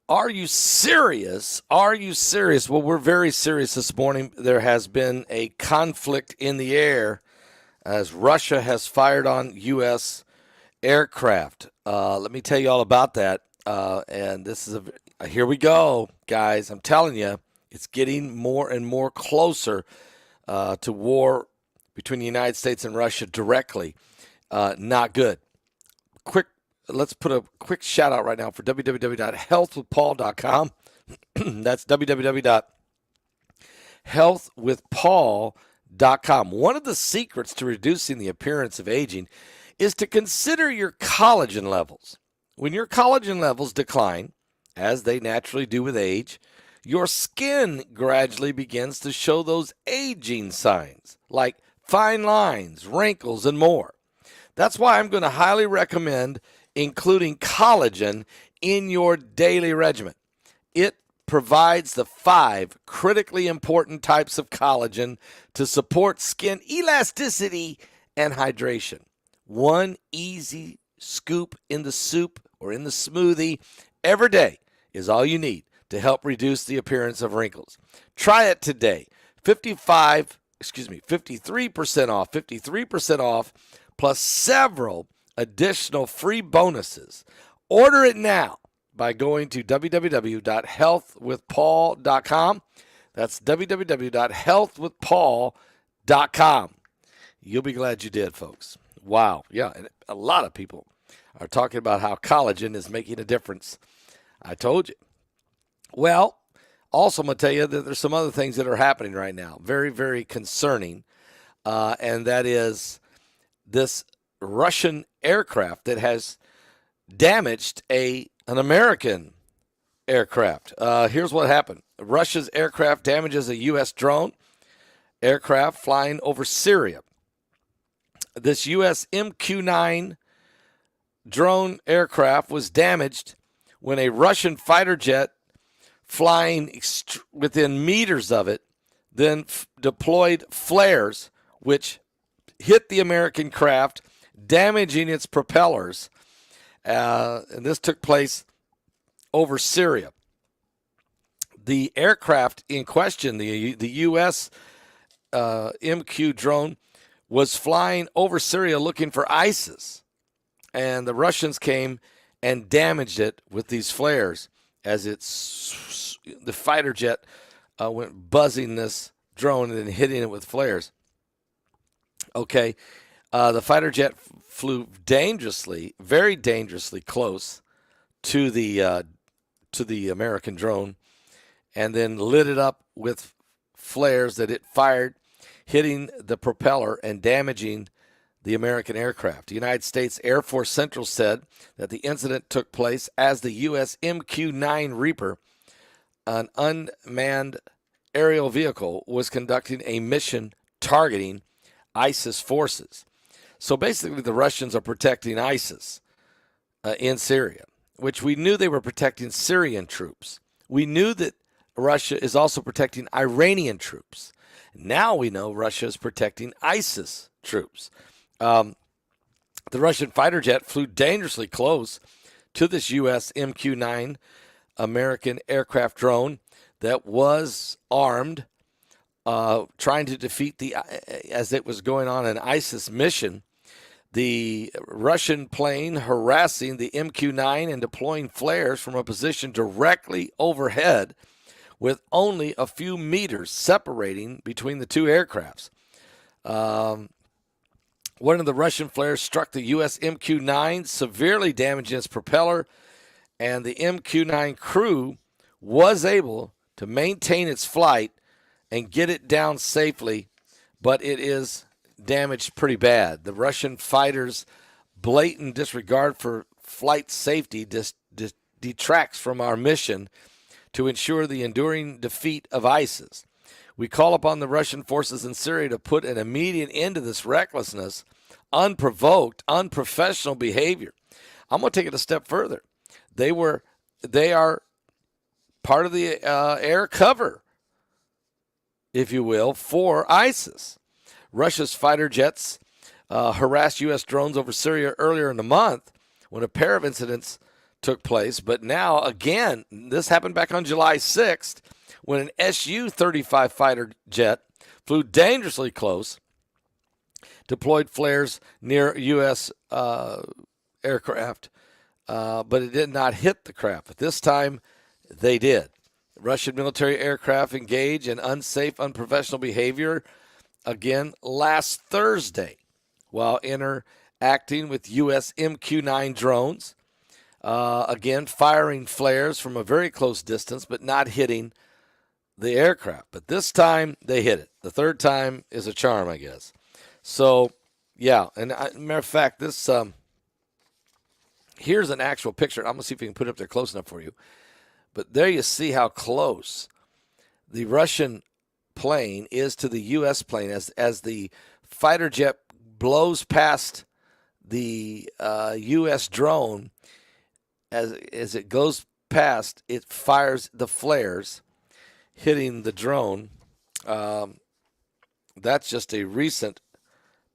Are you serious? Are you serious? Well, we're very serious this morning. There has been a conflict in the air as Russia has fired on U.S. aircraft. Let me tell you all about that. And this is here we go, guys. I'm telling you, it's getting more and more closer to war between the United States and Russia directly. Not good. Let's put a quick shout out right now for www.healthwithpaul.com. That's www.healthwithpaul.com. One of the secrets to reducing the appearance of aging is to consider your collagen levels. When your collagen levels decline, as they naturally do with age, your skin gradually begins to show those aging signs, like fine lines, wrinkles, and more. That's why I'm going to highly recommend including collagen in your daily regimen. It provides the 5 critically important types of collagen to support skin elasticity and hydration. One easy scoop in the soup or in the smoothie every day is all you need to help reduce the appearance of wrinkles. Try it today. 53% off, plus several additional free bonuses. Order it now by going to www.healthwithpaul.com. That's www.healthwithpaul.com. You'll be glad you did, folks. Wow. Yeah, and a lot of people are talking about how collagen is making a difference. I told you. Well, also I'm going to tell you that there's some other things that are happening right now. Very, very concerning. And that is this Russian aircraft that has damaged an American aircraft. Here's what happened. Russia's aircraft damages a U.S. drone aircraft flying over Syria. This U.S. MQ-9 drone aircraft was damaged when a Russian fighter jet flying within meters of it then deployed flares which hit the American craft, damaging its propellers. And this took place over Syria. The aircraft in question, the U.S. MQ drone, was flying over Syria looking for ISIS. And the Russians came and damaged it with these flares as the fighter jet went buzzing this drone and then hitting it with flares. Okay, the fighter jet flew very dangerously close to the American drone, and then lit it up with flares that it fired, hitting the propeller and damaging the American aircraft. The United States Air Force Central said that the incident took place as the U.S. MQ-9 Reaper, an unmanned aerial vehicle, was conducting a mission targeting ISIS forces. So basically the Russians are protecting ISIS in Syria, which we knew they were protecting Syrian troops. We knew that Russia is also protecting Iranian troops. Now we know Russia is protecting ISIS troops. The Russian fighter jet flew dangerously close to this U.S. MQ-9 American aircraft drone that was armed, trying to defeat as it was going on an ISIS mission. The Russian plane harassing the MQ-9 and deploying flares from a position directly overhead with only a few meters separating between the two aircrafts. One of the Russian flares struck the U.S. MQ-9, severely damaging its propeller, and the MQ-9 crew was able to maintain its flight and get it down safely, but it is damaged pretty bad. The Russian fighters' blatant disregard for flight safety detracts from our mission to ensure the enduring defeat of ISIS. We call upon the Russian forces in Syria to put an immediate end to this recklessness, unprovoked, unprofessional behavior. I'm going to take it a step further. They are part of the air cover, if you will, for ISIS. Russia's fighter jets harassed U.S. drones over Syria earlier in the month when a pair of incidents took place. But now, again, this happened back on July 6th when an Su-35 fighter jet flew dangerously close, deployed flares near U.S. Aircraft, but it did not hit the craft. But this time, they did. Russian military aircraft engaged in unsafe, unprofessional behavior again last Thursday while interacting with U.S. MQ-9 drones. Again, firing flares from a very close distance, but not hitting the aircraft. But this time, they hit it. The third time is a charm, I guess. So, yeah. And matter of fact, this here's an actual picture. I'm going to see if we can put it up there close enough for you. But there you see how close the Russian plane is to the U.S. plane as the fighter jet blows past the U.S. drone. As it goes past, it fires the flares, hitting the drone. That's just a recent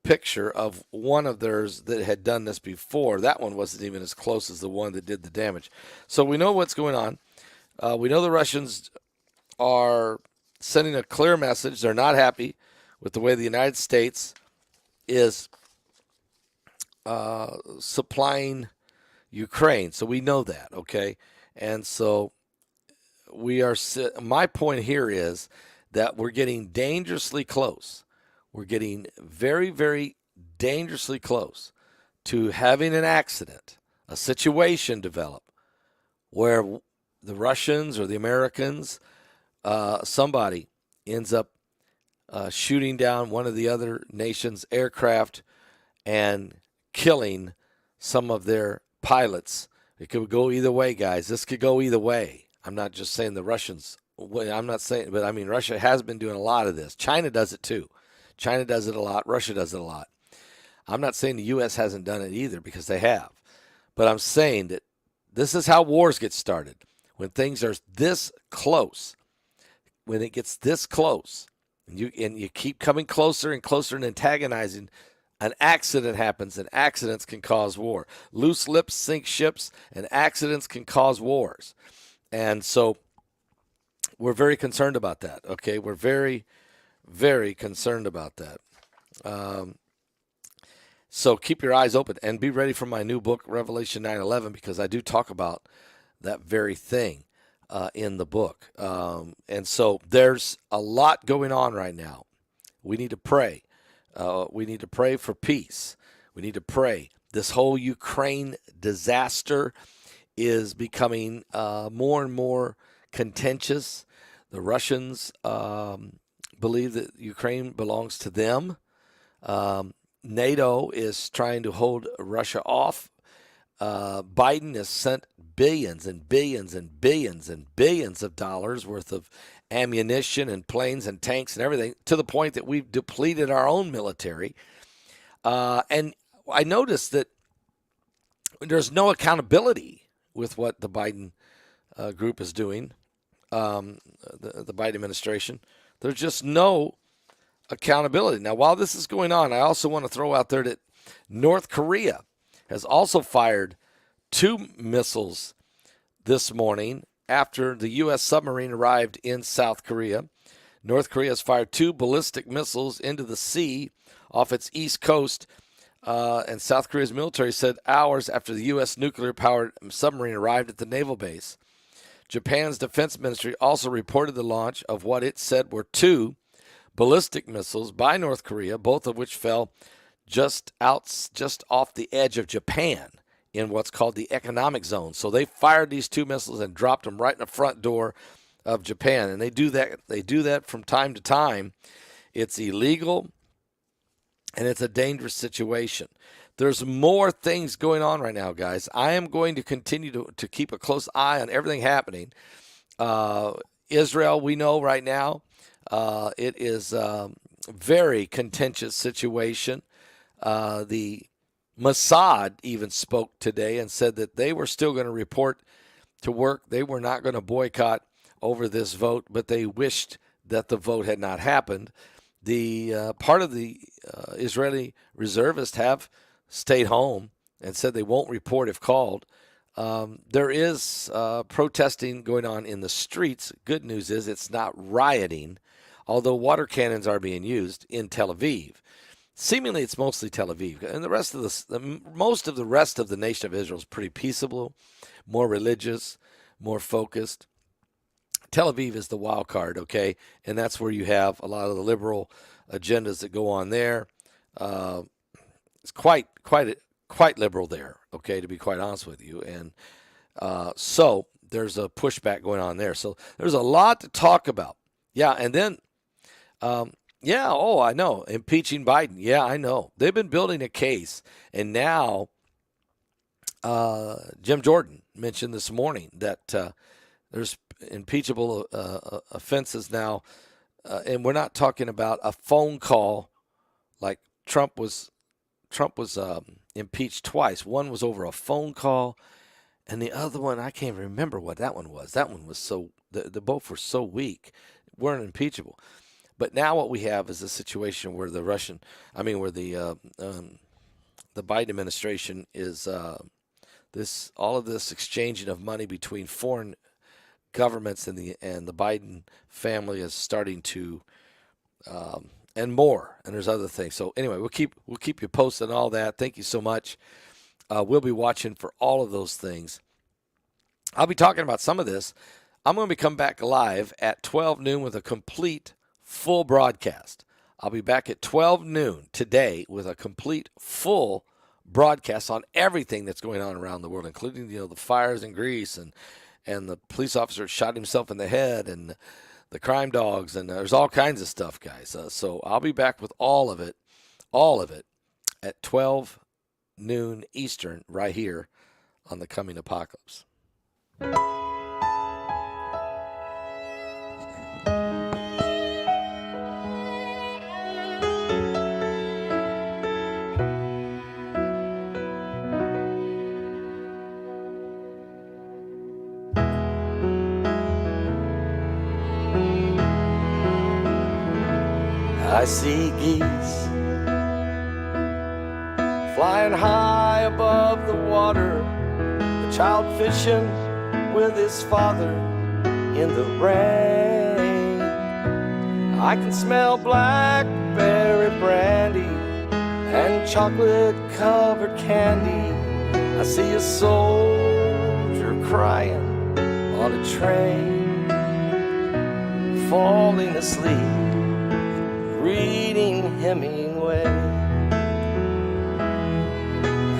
picture of one of theirs that had done this before. That one wasn't even as close as the one that did the damage. So we know what's going on. We know the Russians are sending a clear message. They're not happy with the way the United States is supplying Ukraine. So we know that, okay? And so my point here is that we're getting dangerously close. We're getting very, very dangerously close to having an accident, a situation develop where the Russians or the Americans, somebody ends up shooting down one of the other nation's aircraft and killing some of their pilots. It could go either way, guys. This could go either way. I'm not just saying the Russians. I'm not saying, but I mean, Russia has been doing a lot of this. China does it too. China does it a lot. Russia does it a lot. I'm not saying the U.S. hasn't done it either, because they have. But I'm saying that this is how wars get started. When things are this close, when it gets this close, and you keep coming closer and closer and antagonizing, an accident happens, and accidents can cause war. Loose lips sink ships, and accidents can cause wars. And so we're very concerned about that, okay? We're very, very concerned about that. So keep your eyes open and be ready for my new book, Revelation 9:11, because I do talk about that very thing in the book. And so there's a lot going on right now. We need to pray. We need to pray for peace. We need to pray. This whole Ukraine disaster is becoming more and more contentious. The Russians believe that Ukraine belongs to them. NATO is trying to hold Russia off. Biden has sent billions and billions and billions and billions of dollars worth of ammunition and planes and tanks and everything, to the point that we've depleted our own military. And I noticed that there's no accountability with what the Biden group is doing, the Biden administration. There's just no accountability. Now, while this is going on, I also want to throw out there that North Korea has also fired 2 missiles this morning after the U.S. submarine arrived in South Korea. North Korea has fired 2 ballistic missiles into the sea off its east coast, and South Korea's military said hours after the U.S. nuclear-powered submarine arrived at the naval base. Japan's defense ministry also reported the launch of what it said were 2 ballistic missiles by North Korea, both of which fell just off the edge of Japan in what's called the economic zone. So they fired these 2 missiles and dropped them right in the front door of Japan. And they do that from time to time. It's illegal, and it's a dangerous situation. There's more things going on right now, guys. I am going to continue to keep a close eye on everything happening. Israel, we know right now, it is a very contentious situation. The Mossad even spoke today and said that they were still going to report to work. They were not going to boycott over this vote, but they wished that the vote had not happened. The part of the Israeli reservists have stayed home and said they won't report if called. There is protesting going on in the streets. Good news is it's not rioting, although water cannons are being used in Tel Aviv. Seemingly, it's mostly Tel Aviv, and the rest of most of the rest of the nation of Israel is pretty peaceable, more religious, more focused. Tel Aviv is the wild card, okay, and that's where you have a lot of the liberal agendas that go on there. It's quite liberal there, okay, to be quite honest with you, and so there's a pushback going on there. So there's a lot to talk about. Yeah, and then. Yeah, I know. Impeaching Biden. Yeah, I know. They've been building a case. And now Jim Jordan mentioned this morning that there's impeachable offenses now. And we're not talking about a phone call like Trump was impeached twice. One was over a phone call. And the other one, I can't remember what that one was. That one was the both were so weak, weren't impeachable. But now what we have is a situation where the Biden administration is all of this exchanging of money between foreign governments and the Biden family is starting to and more. And there's other things. So anyway, we'll keep you posted on all that. Thank you so much. We'll be watching for all of those things. I'll be talking about some of this. I'm going to come back live at 12 noon with a complete full broadcast. I'll be back at 12 noon today with a complete full broadcast on everything that's going on around the world, including the fires in Greece and the police officer shot himself in the head and the crime dogs, and there's all kinds of stuff, guys. So I'll be back with all of it at 12 noon Eastern right here on the Coming Apocalypse. I see geese flying high above the water, a child fishing with his father in the rain. I can smell blackberry brandy and chocolate-covered candy. I see a soldier crying on a train, falling asleep, reading Hemingway.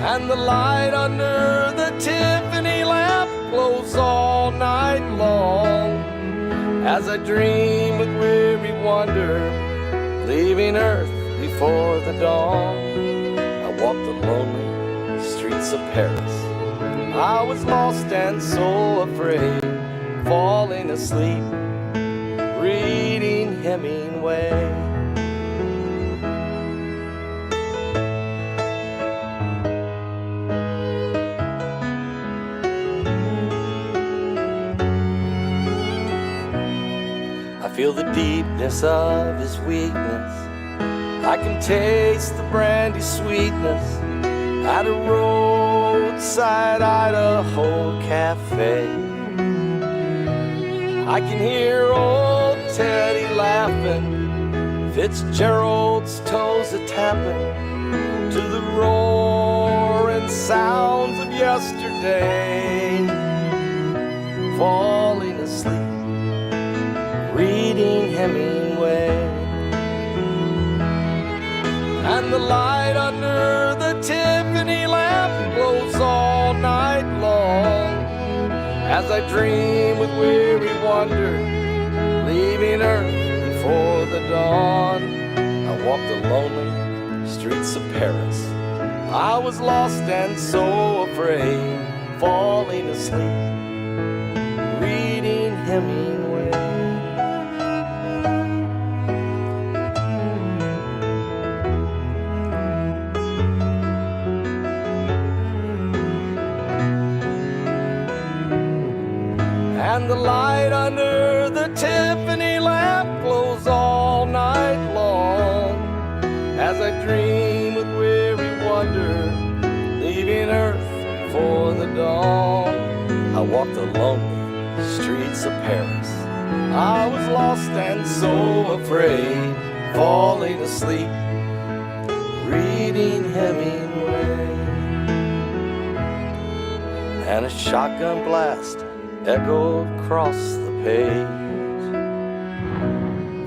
And the light under the Tiffany lamp glows all night long as I dream with weary wonder, leaving Earth before the dawn. I walk the lonely streets of Paris. I was lost and so afraid, falling asleep, reading Hemingway. Feel the deepness of his weakness. I can taste the brandy sweetness at a roadside Idaho cafe. I can hear old Teddy laughing, Fitzgerald's toes a-tapping to the roaring sounds of yesterday, falling asleep, reading Hemingway. And the light under the Tiffany lamp glows all night long as I dream with weary wonder, leaving Earth before the dawn. I walk the lonely streets of Paris. I was lost and so afraid, falling asleep, reading Hemingway. And the light under the Tiffany lamp glows all night long as I dream with weary wonder, leaving Earth before the dawn, I walked the lonely streets of Paris. I was lost and so afraid, falling asleep, reading Hemingway. And a shotgun blast echoed across the page,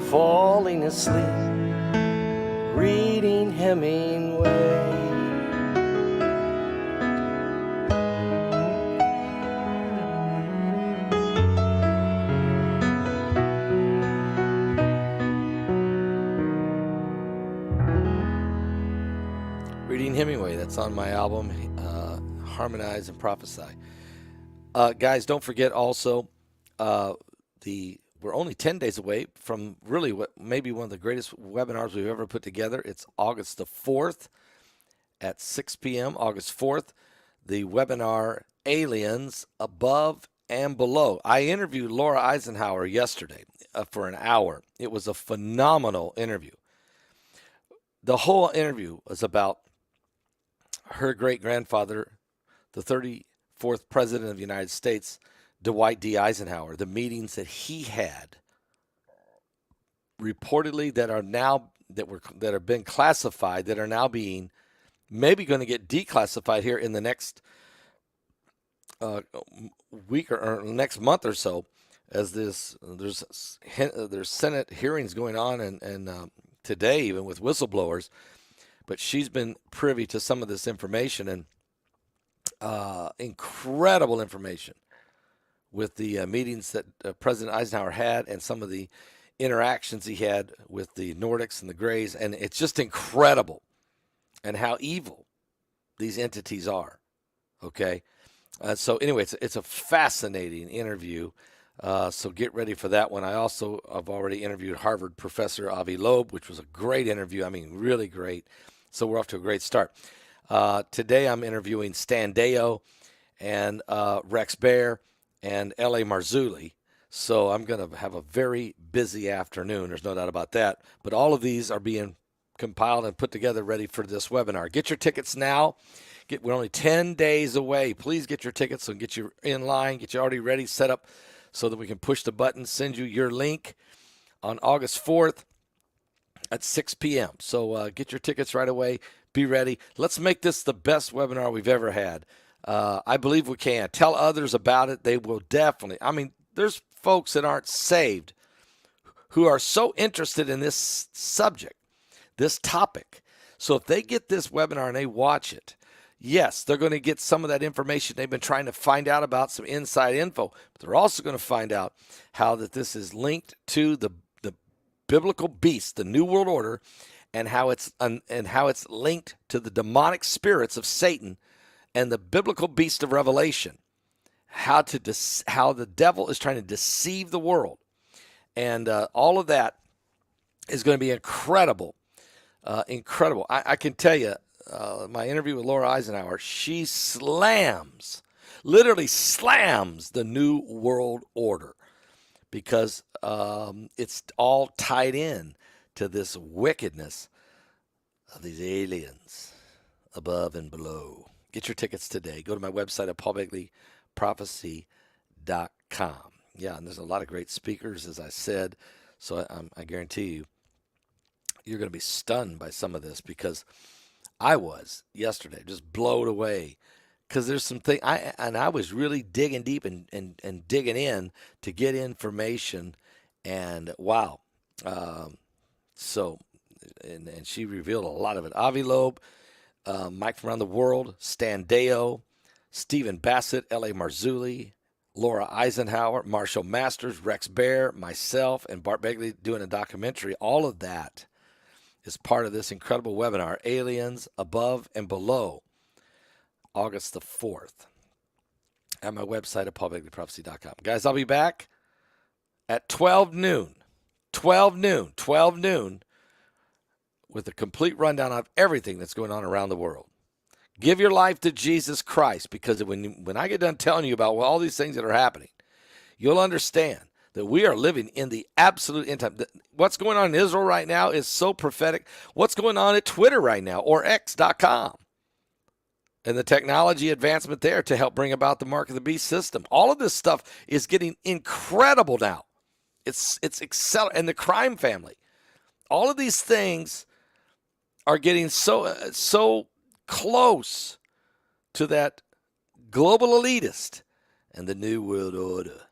falling asleep, reading Hemingway. Reading Hemingway, that's on my album, Harmonize and Prophesy. Guys, don't forget also, we're only 10 days away from really what maybe one of the greatest webinars we've ever put together. It's August the 4th at 6 p.m., August 4th, the webinar Aliens Above and Below. I interviewed Laura Eisenhower yesterday for an hour. It was a phenomenal interview. The whole interview was about her great-grandfather, the 34th President of the United States, Dwight D. Eisenhower, the meetings that he had reportedly that have been classified, that are now being maybe going to get declassified here in the next week or next month or so, as there's Senate hearings going on and today even with whistleblowers. But she's been privy to some of this information, and incredible information with the meetings that President Eisenhower had and some of the interactions he had with the Nordics and the Greys. And it's just incredible and how evil these entities are. Okay. So anyway, it's a fascinating interview. So get ready for that one. I also have already interviewed Harvard professor Avi Loeb, which was a great interview. I mean, really great. So we're off to a great start. Today I'm interviewing Stan Deyo and Rex Bear and L.A. Marzulli. So I'm going to have a very busy afternoon. There's no doubt about that. But all of these are being compiled and put together ready for this webinar. Get your tickets now. We're only 10 days away. Please get your tickets and get you in line, get you already ready, set up so that we can push the button, send you your link on August 4th. At 6 p.m. So get your tickets right away. Be ready. Let's make this the best webinar we've ever had. I believe we can. Tell others about it. They will definitely. I mean, there's folks that aren't saved who are so interested in this subject, this topic. So if they get this webinar and they watch it, yes, they're going to get some of that information they've been trying to find out about, some inside info. But they're also going to find out how that this is linked to the biblical beast, the New World Order, and how it's linked to the demonic spirits of Satan and the biblical beast of Revelation. How the devil is trying to deceive the world, and all of that is going to be incredible, incredible. I can tell you, my interview with Laura Eisenhower, she literally slams the New World Order. Because it's all tied in to this wickedness of these aliens above and below. Get your tickets today. Go to my website at paulbegleyprophecy.com. Yeah, and there's a lot of great speakers, as I said. So I guarantee you're going to be stunned by some of this, because I was yesterday just blown away. Because there's some things, I was really digging deep and digging in to get information, and wow. So she revealed a lot of it. Avi Loeb, Mike from around the world, Stan Deyo, Stephen Bassett, L.A. Marzulli, Laura Eisenhower, Marshall Masters, Rex Bear, myself, and Bart Begley doing a documentary. All of that is part of this incredible webinar, Aliens Above and Below. August the 4th at my website at paulbegleyprophecy.com. Guys, I'll be back at 12 noon with a complete rundown of everything that's going on around the world. Give your life to Jesus Christ, because when I get done telling you about all these things that are happening, you'll understand that we are living in the absolute end time. What's going on in Israel right now is so prophetic. What's going on at Twitter right now, or X.com? and the technology advancement there to help bring about the mark of the beast system. All of this stuff is getting incredible now. It's and the crime family. All of these things are getting so close to that global elitist and the new world order.